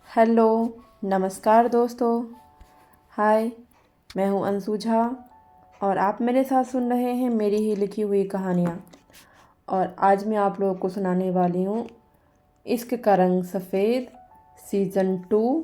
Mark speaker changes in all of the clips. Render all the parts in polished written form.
Speaker 1: Hello, नमस्कार दोस्तों। हाय, मैं हूँ अंशु झा और आप मेरे साथ सुन रहे हैं मेरी ही लिखी हुई कहानियाँ। और आज मैं आप लोगों को सुनाने वाली हूँ इश्क का रंग सफ़ेद सीज़न 2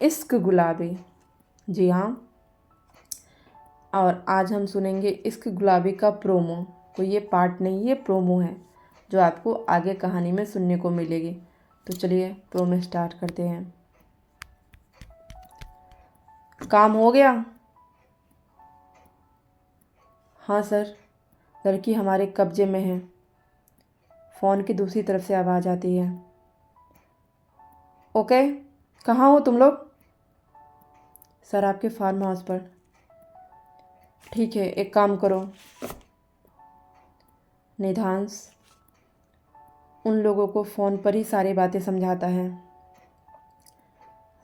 Speaker 1: इश्क गुलाबी। जी हाँ, और आज हम सुनेंगे इश्क गुलाबी का प्रोमो। कोई ये पार्ट नहीं, ये प्रोमो है जो आपको आगे कहानी में सुनने को मिलेगी। तो चलिए प्रोमो स्टार्ट करते हैं। काम हो गया? हाँ सर, लड़की हमारे कब्जे में है। फ़ोन की दूसरी तरफ से आवाज़ आती है। ओके, कहाँ हो तुम लोग? सर, आपके फार्म हाउस पर। ठीक है, एक काम करो निधांश, उन लोगों को फ़ोन पर ही सारी बातें समझाता है।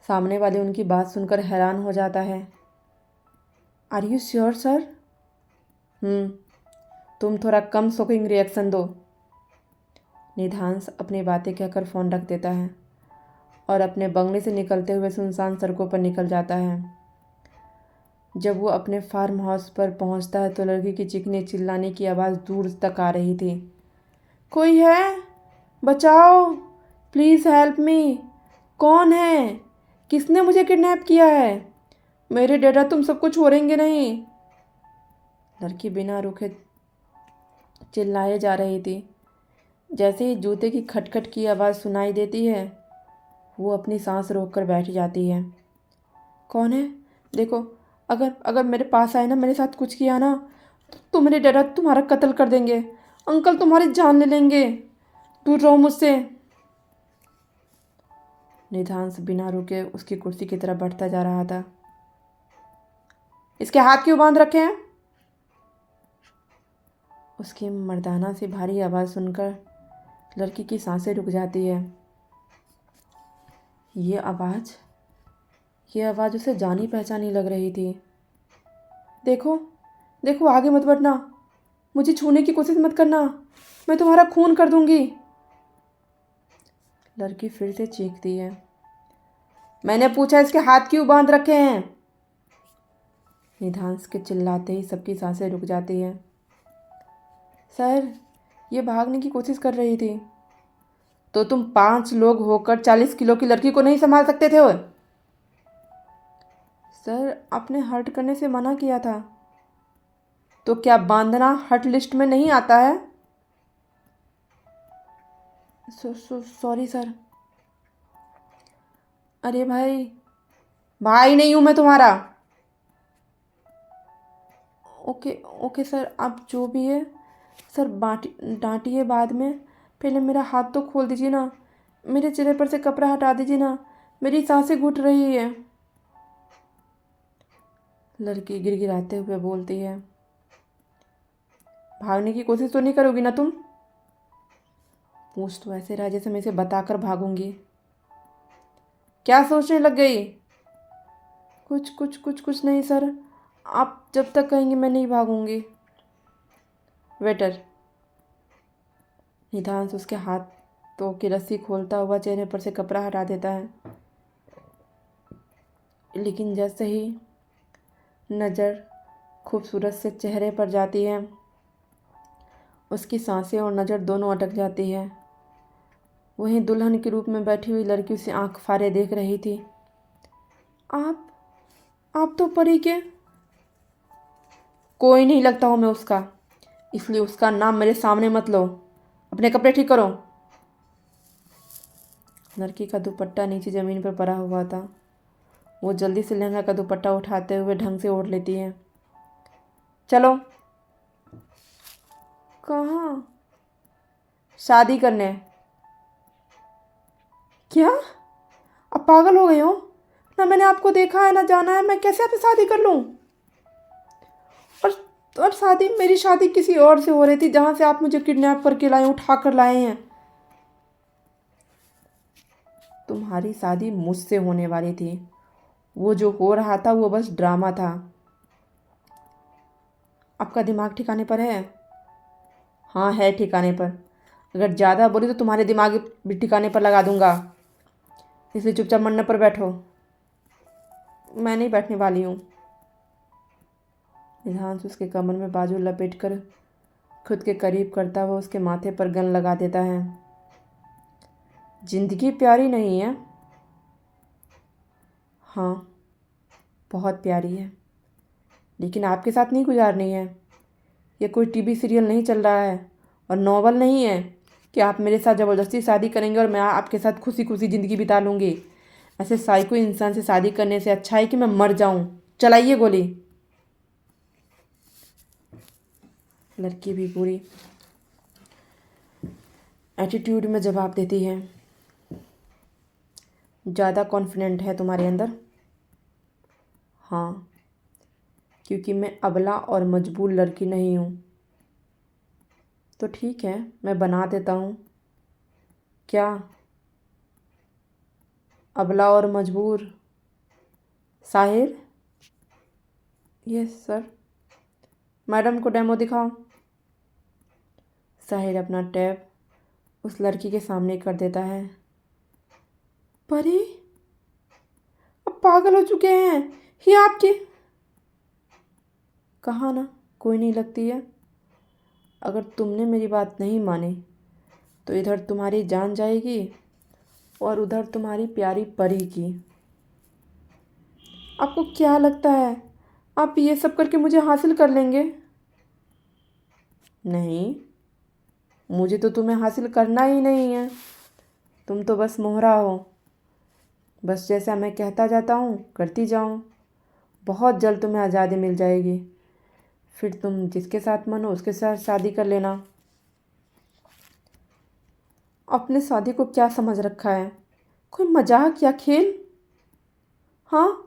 Speaker 1: सामने वाले उनकी बात सुनकर हैरान हो जाता है। Are you sure sir? तुम थोड़ा कम शॉकिंग रिएक्शन दो। निधांश अपनी बातें कहकर फ़ोन रख देता है और अपने बंगले से निकलते हुए सुनसान सड़कों पर निकल जाता है। जब वो अपने फार्म हाउस पर पहुंचता है तो लड़की की चीखने चिल्लाने की आवाज़ दूर तक आ रही थी। कोई है? बचाओ! Please help me! कौन है? किसने मुझे किडनैप किया है? मेरे डैडा तुम सबको छोड़ेंगे नहीं। लड़की बिना रुके चिल्लाए जा रही थी। जैसे ही जूते की खटखट की आवाज़ सुनाई देती है, वो अपनी सांस रोककर बैठ जाती है। कौन है? देखो, अगर अगर मेरे पास आए ना, मेरे साथ कुछ किया ना, तो मेरे डैडा तुम्हारा कत्ल कर देंगे। अंकल तुम्हारी जान ले लेंगे। दूर रहो मुझसे। निधांश बिना रुके उसकी कुर्सी की तरफ बढ़ता जा रहा था। इसके हाथ क्यों बांध रखे हैं? उसकी मर्दाना सी भारी आवाज़ सुनकर लड़की की सांसें रुक जाती है। ये आवाज़ उसे जानी पहचानी लग रही थी। देखो देखो, आगे मत बढ़ना, मुझे छूने की कोशिश मत करना, मैं तुम्हारा खून कर दूंगी। लड़की फिर से चीखती है। मैंने पूछा इसके हाथ क्यों बांध रखे हैं? निधांश के चिल्लाते ही सबकी सांसें रुक जाती हैं। सर, ये भागने की कोशिश कर रही थी। तो तुम 5 लोग होकर 40 किलो की लड़की को नहीं संभाल सकते थे? सर, आपने हर्ट करने से मना किया था। तो क्या बांधना हर्ट लिस्ट में नहीं आता है? Sorry sir. अरे भाई, भाई नहीं हूं मैं तुम्हारा। ओके ओके सर, आप जो भी है सर, डांटिए बाद में। पहले मेरा हाथ तो खोल दीजिए ना, मेरे चेहरे पर से कपड़ा हटा दीजिए ना, मेरी सांसें घुट रही है। लड़की गिड़गिड़ाते हुए बोलती है। भागने की कोशिश तो नहीं करोगी ना तुम? पूछ तो ऐसे रहा जैसे मैं इसे बताकर भागूंगी। क्या सोचने लग गई? कुछ कुछ कुछ कुछ नहीं सर, आप जब तक कहेंगे मैं नहीं भागूंगी। वेटर। निधांश उसके हाथों की रस्सी खोलता हुआ चेहरे पर से कपड़ा हटा देता है। लेकिन जैसे ही नज़र खूबसूरत से चेहरे पर जाती है, उसकी सांसें और नज़र दोनों अटक जाती है। वहीं दुल्हन के रूप में बैठी हुई लड़की उसे आंख फाड़े देख रही थी। आप आप तो परी के कोई नहीं लगता हूँ मैं उसका, इसलिए उसका नाम मेरे सामने मत लो। अपने कपड़े ठीक करो। लड़की का दुपट्टा नीचे ज़मीन पर पड़ा हुआ था। वो जल्दी से लहंगा का दुपट्टा उठाते हुए ढंग से ओढ़ लेती है। चलो। कहाँ? शादी करने। क्या? अब पागल हो गई हो? ना मैंने आपको देखा है ना जाना है, मैं कैसे आपसे शादी कर लूँ? और और शादी, मेरी शादी किसी और से हो रही थी, जहाँ से आप मुझे किडनैप करके लाए, उठा कर लाए हैं। तुम्हारी शादी मुझसे होने वाली थी। वो जो हो रहा था वो बस ड्रामा था। आपका दिमाग ठिकाने पर है? हाँ, है ठिकाने पर। अगर ज़्यादा बोली तो तुम्हारे दिमाग भी ठिकाने पर लगा दूंगा। इसलिए चुपचाप मंडप पर बैठो। मैं नहीं बैठने वाली हूँ। निधांश उसके कमर में बाजू लपेटकर खुद के करीब करता हुआ उसके माथे पर गन लगा देता है। जिंदगी प्यारी नहीं है? हाँ, बहुत प्यारी है, लेकिन आपके साथ नहीं गुजारनी है। ये कोई टीवी सीरियल नहीं चल रहा है और नॉवल नहीं है कि आप मेरे साथ ज़बरदस्ती शादी करेंगे और मैं आपके साथ खुशी खुशी ज़िंदगी बिता लूँगी। ऐसे साइको इंसान से शादी करने से अच्छा है कि मैं मर जाऊँ। चलाइए गोली। लड़की भी पूरी एटीट्यूड में जवाब देती है। ज़्यादा कॉन्फिडेंट है तुम्हारे अंदर? हाँ, क्योंकि मैं अबला और मजबूर लड़की नहीं हूँ। तो ठीक है, मैं बना देता हूँ। क्या? अबला और मजबूर? साहिर? Yes sir. मैडम को डेमो दिखाओ। साहिर अपना टैब उस लड़की के सामने कर देता है। परी, अब पागल हो चुके हैं ये आपके। कहा ना कोई नहीं लगती है। अगर तुमने मेरी बात नहीं मानी तो इधर तुम्हारी जान जाएगी और उधर तुम्हारी प्यारी परी की। आपको क्या लगता है आप ये सब करके मुझे हासिल कर लेंगे? नहीं, मुझे तो तुम्हें हासिल करना ही नहीं है। तुम तो बस मोहरा हो। बस जैसा मैं कहता जाता हूँ करती जाऊँ। बहुत जल्द तुम्हें आज़ादी मिल जाएगी। फिर तुम जिसके साथ मन हो उसके साथ शादी कर लेना। अपने शादी को क्या समझ रखा है? कोई मजाक या खेल? हाँ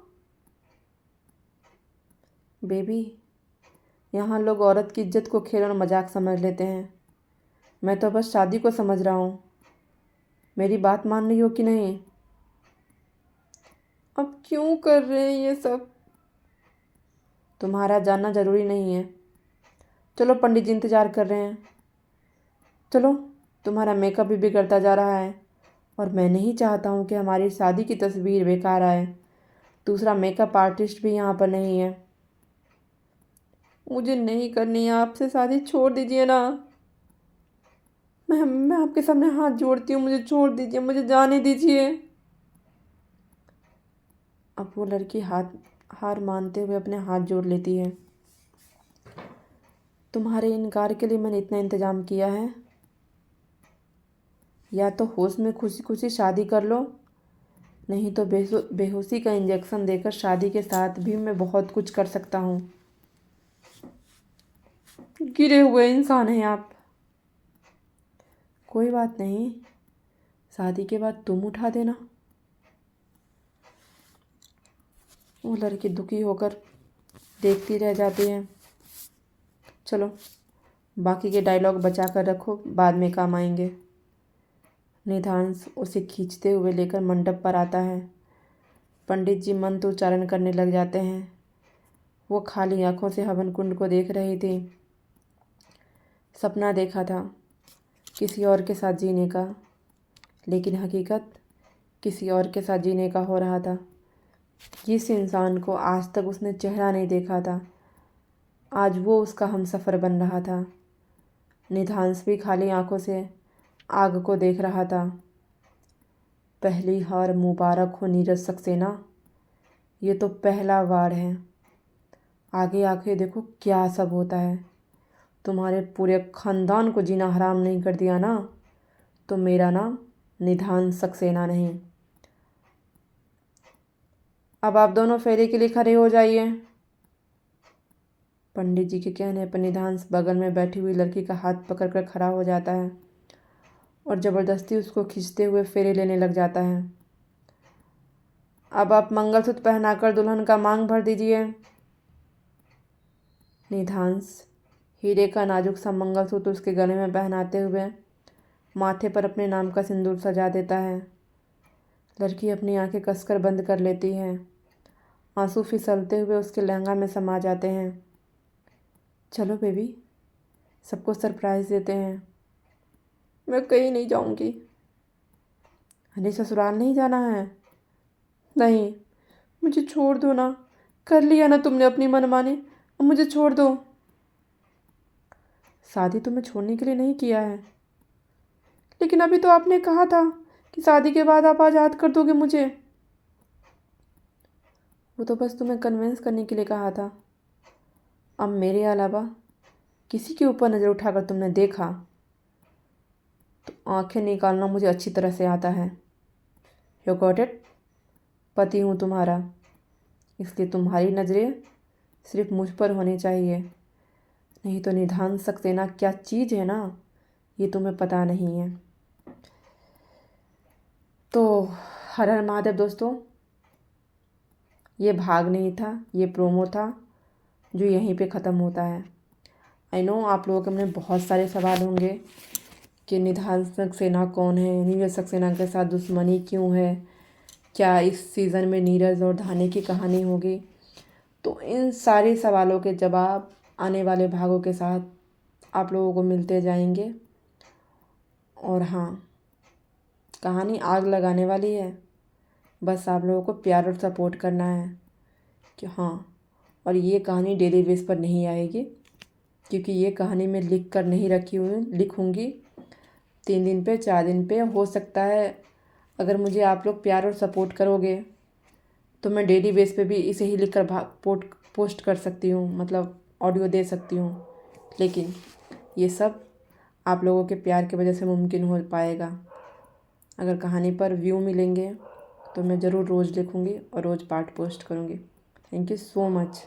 Speaker 1: बेबी, यहाँ लोग औरत की इज्जत को खेल और मजाक समझ लेते हैं। मैं तो बस शादी को समझ रहा हूँ। मेरी बात मान रही हो कि नहीं? अब क्यों कर रहे हैं ये सब? तुम्हारा जानना ज़रूरी नहीं है। चलो, पंडित जी इंतज़ार कर रहे हैं। चलो, तुम्हारा मेकअप भी बिगड़ता जा रहा है और मैं नहीं चाहता हूँ कि हमारी शादी की तस्वीर बेकार आए। दूसरा मेकअप आर्टिस्ट भी यहाँ पर नहीं है। मुझे नहीं करनी है आपसे शादी, छोड़ दीजिए ना। मैं आपके सामने हाथ जोड़ती हूँ, मुझे छोड़ दीजिए, मुझे जाने दीजिए। अब वो लड़की हार मानते हुए अपने हाथ जोड़ लेती है। तुम्हारे इनकार के लिए मैंने इतना इंतज़ाम किया है। या तो होश में खुशी खुशी शादी कर लो, नहीं तो बेहोशी का इंजेक्शन देकर शादी के साथ भी मैं बहुत कुछ कर सकता हूँ। गिरे हुए इंसान हैं आप। कोई बात नहीं, शादी के बाद तुम उठा देना। वो लड़की दुखी होकर देखती रह जाती है। चलो, बाकी के डायलॉग बचा कर रखो, बाद में काम आएंगे। निधांश उसे खींचते हुए लेकर मंडप पर आता है। पंडित जी मंत्र उच्चारण करने लग जाते हैं। वो खाली आंखों से हवन कुंड को देख रही थी। सपना देखा था किसी और के साथ जीने का, लेकिन हकीकत किसी और के साथ जीने का हो रहा था। जिस इंसान को आज तक उसने चेहरा नहीं देखा था, आज वो उसका हमसफ़र बन रहा था। निधांश भी खाली आंखों से आग को देख रहा था। पहली हार मुबारक हो नीरज सक्सेना, ये तो पहला वार है। आगे आके देखो क्या सब होता है। तुम्हारे पूरे ख़ानदान को जीना हराम नहीं कर दिया ना, तो मेरा नाम निधांश सक्सेना नहीं। अब आप दोनों फेरे के लिए खड़े हो जाइए। पंडित जी के कहने पर निधांश बगल में बैठी हुई लड़की का हाथ पकड़कर खड़ा हो जाता है और ज़बरदस्ती उसको खींचते हुए फेरे लेने लग जाता है। अब आप मंगलसूत्र पहनाकर दुल्हन का मांग भर दीजिए। निधांश हीरे का नाजुक सा मंगलसूत्र उसके गले में पहनाते हुए माथे पर अपने नाम का सिंदूर सजा देता है। लड़की अपनी आंखें कसकर बंद कर लेती है। आंसू फिसलते हुए उसके लहंगा में समा जाते हैं। चलो बेबी, सबको सरप्राइज़ देते हैं। मैं कहीं नहीं जाऊंगी। अरे ससुराल नहीं जाना है? नहीं, मुझे छोड़ दो ना। कर लिया ना तुमने अपनी मनमानी, अब मुझे छोड़ दो। शादी तुम्हें छोड़ने के लिए नहीं किया है। लेकिन अभी तो आपने कहा था कि शादी के बाद आप आज़ाद कर दोगे मुझे। वो तो बस तुम्हें कन्विंस करने के लिए कहा था। अब मेरे अलावा किसी के ऊपर नज़र उठाकर तुमने देखा तो आंखें निकालना मुझे अच्छी तरह से आता है। You got it. पति हूँ तुम्हारा, इसलिए तुम्हारी नज़रें सिर्फ मुझ पर होनी चाहिए। नहीं तो निधान सक्सेना क्या चीज़ है ना, ये तुम्हें पता नहीं है। तो हर हर महादेव दोस्तों, ये भाग नहीं था, ये प्रोमो था जो यहीं पे ख़त्म होता है। आई नो आप लोगों के मन में बहुत सारे सवाल होंगे कि निधान सक्सेना कौन है, नीरज सक्सेना के साथ दुश्मनी क्यों है, क्या इस सीज़न में नीरज और धानी की कहानी होगी। तो इन सारे सवालों के जवाब आने वाले भागों के साथ आप लोगों को मिलते जाएंगे। और हाँ, कहानी आग लगाने वाली है, बस आप लोगों को प्यार और सपोर्ट करना है कि हाँ। और ये कहानी डेली बेस पर नहीं आएगी, क्योंकि ये कहानी मैं लिख कर नहीं रखी हुई, लिखूँगी 3 दिन पे 4 दिन पे। हो सकता है अगर मुझे आप लोग प्यार और सपोर्ट करोगे तो मैं डेली बेस पे भी इसे ही लिख कर पोस्ट कर सकती हूँ, मतलब ऑडियो दे सकती हूँ। लेकिन ये सब आप लोगों के प्यार की वजह से मुमकिन हो पाएगा। अगर कहानी पर व्यू मिलेंगे तो मैं ज़रूर रोज़ लिखूँगी और रोज़ पार्ट पोस्ट करूँगी। Thank you so much.